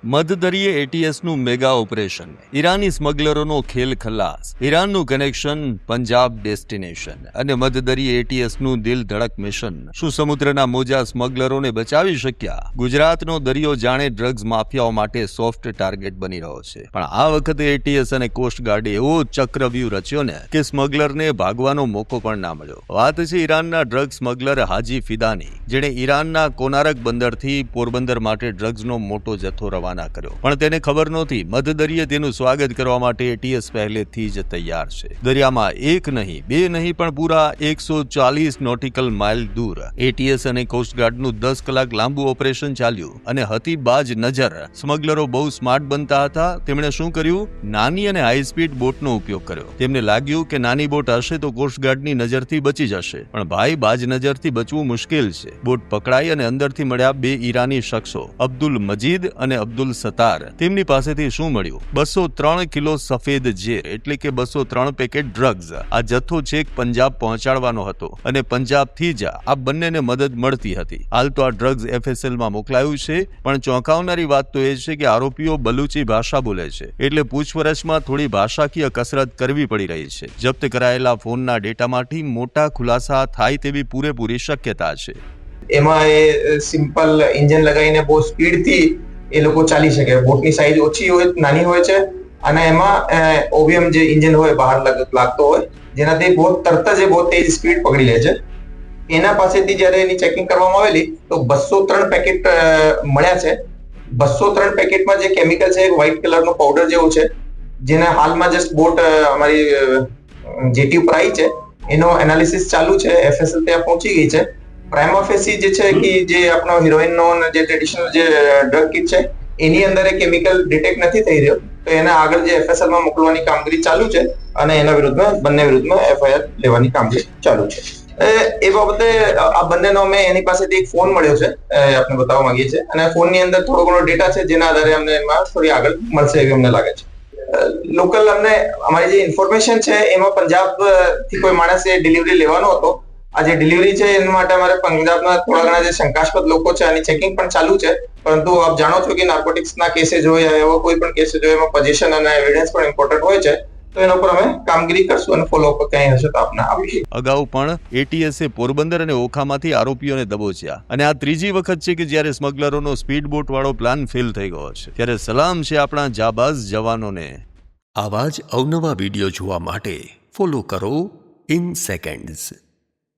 મધદરિયે એટીએસનું mega operation, Irani સ્મગલરોનો ખેલ ખલાસ, ઈરાનનું connection, Punjab destination અને મધદરિયે એટીએસનું દિલ ધડક મિશન. શું સમુદ્રના મોજા સ્મગલરોને બચાવી શક્યા? ગુજરાતનો દરિયો જાણે ડ્રગ્સ માફિયાઓ માટે સોફ્ટ ટાર્ગેટ બની રહ્યો છે. પણ આ વખતે એટીએસ અને કોસ્ટગાર્ડે એવો ચક્રવ્યૂહ રચ્યો ને કે સ્મગલરને ભાગવાનો મોકો પણ ના મળ્યો. વાત છે ઈરાનના ડ્રગ સ્મગલર હાજી ફિદાની, જેણે ઈરાનના કોનારક બંદરથી પોરબંદર માટે ડ્રગ્સનો મોટો જથ્થો રવાના કર્યો. પણ તેને ખબર નહોતી મધદરિયે તેનું સ્વાગત કરવા માટે એટીએસ પહેલેથી જ તૈયાર છે. દરિયામાં એક નહીં, બે નહીં, પણ પૂરા 140 નોટિકલ માઇલ દૂર એટીએસ અને કોસ્ટગાર્ડનું 10 કલાક લાંબુ ઓપરેશન ચાલ્યું. અને હતી બાજ નજર. સ્મગલરો બહુ સ્માર્ટ બનતા હતા. તેમણે શું કર્યું? નાની અને હાઈ સ્પીડ બોટનો ઉપયોગ કર્યો. તેમને લાગ્યું કે નાની બોટ હશે તો કોસ્ટગાર્ડની નજરથી બચી જશે. પણ ભાઈ, બાજ નજરથી બચવું મુશ્કેલ છે. બોટ પકડાઈ અને અંદરથી મળ્યા બે ઈરાની શખ્સો, અબ્દુલ મજીદ અને અબ્દુલ સતાર. તેમની પાસેથી શું મળ્યું? 203 કિલો સફેદ ઝેર, એટલે કે 203 પેકેટ ડ્રગ્સ. આ જથ્થો છેક પંજાબ પહોંચાડવાનો હતો અને પંજાબથી જ આ બંનેને મદદ મળતી હતી. હાલ તો આ ડ્રગ્સ એફએસએલમાં મોકલાયું છે. પણ ચોંકાવનારી વાત તો એ છે કે આરોપીઓ બલુચી ભાષા બોલે છે, એટલે પૂછપરછમાં થોડી ભાષાકીય કસરત કરવી પડી રહી છે. જપ્ત કરાયેલા ફોનના ડેટામાંથી મોટા ખુલાસા થાય તેવી પૂરેપૂરી શક્યતા છે. એમાં એ સિમ્પલ એન્જિન લગાવીને બહુ સ્પીડથી એ લોકો ચાલી શકે. બોટની સાઈઝ ઓછી હોય, નાની હોય છે અને એમાં ઓવીએમ જે એન્જિન હોય બહાર લાગતો હોય, જેનાથી બહુ તરત જ બહુ તેજ સ્પીડ પકડી લે છે. એના પાસેથી જ્યારે એની ચેકિંગ કરવામાં આવેલી તો 203 પેકેટ મળ્યા છે. 203 પેકેટમાં જે કેમિકલ છે, વ્હાઇટ કલરનો પાવડર જેવું છે, જેને હાલમાં જસ્ટ બોટ અમારી જેટી ઉપર આવી છે. એનો એનાલિસિસ ચાલુ છે. એફએસએલ ત્યાં પહોંચી ગઈ છે. પ્રાઇમા ફેસી જે છે કે જે આપણો હિરોઈનનો જે ટ્રેડિશનલ જે ડ્રગ કિટ છે એની અંદર એ કેમિકલ ડિટેક્ટ નથી થઈ રહ્યો, તો એને આગળ જે એફએસએલ માં મોકલવાની કામગીરી ચાલુ છે અને એના વિરુદ્ધમાં બંને વિરુદ્ધમાં એફઆઈઆર લેવાની કામગીરી ચાલુ છે. એ બાબતે આ બંનેનો અમે એની પાસેથી એક ફોન મળ્યો છે, આપણે બતાવવા માંગીએ છીએ, અને ફોનની અંદર થોડો ઘણો ડેટા છે જેના આધારે અમને એમાં થોડી આગળ મળશે એવી અમને લાગે છે. લોકલ અમને અમારી જે ઇન્ફોર્મેશન છે એમાં પંજાબ થી કોઈ માણસે ડિલિવરી લેવાનો હતો. આ જે ડિલિવરી છે એના માટે અમારે પંજાબના થોડા ઘણા જે શંકાસ્પદ લોકો છે આની ચેકિંગ પણ ચાલુ છે. પરંતુ આપ જાણો છો કે નાર્કોટિક્સના કેसेस હોય, એવા કોઈ પણ કેसेस હોય, એમાં પોઝિશન અને એવિડન્સ પણ ઇમ્પોર્ટન્ટ હોય છે. તો એના ઉપર અમે કામગીરી કરશું અને ફોલોઅપ ક્યાંય હશે તો આપને આપીશું. અગાઉ પણ એટીએસે પોરબંદર અને ઓખામાંથી આરોપીઓને દબોચ્યા. અને આ ત્રીજી વખત છે કે જ્યારે સ્મગલરોનો સ્પીડ બોટ વાળો પ્લાન ફેલ થઈ ગયો છે. ત્યારે સલામ છે આપણા જાબાઝ જવાનોને. આવા જ અવનવા વિડીયો જોવા માટે ફોલો કરો ઇન સેકન્ડ્સ.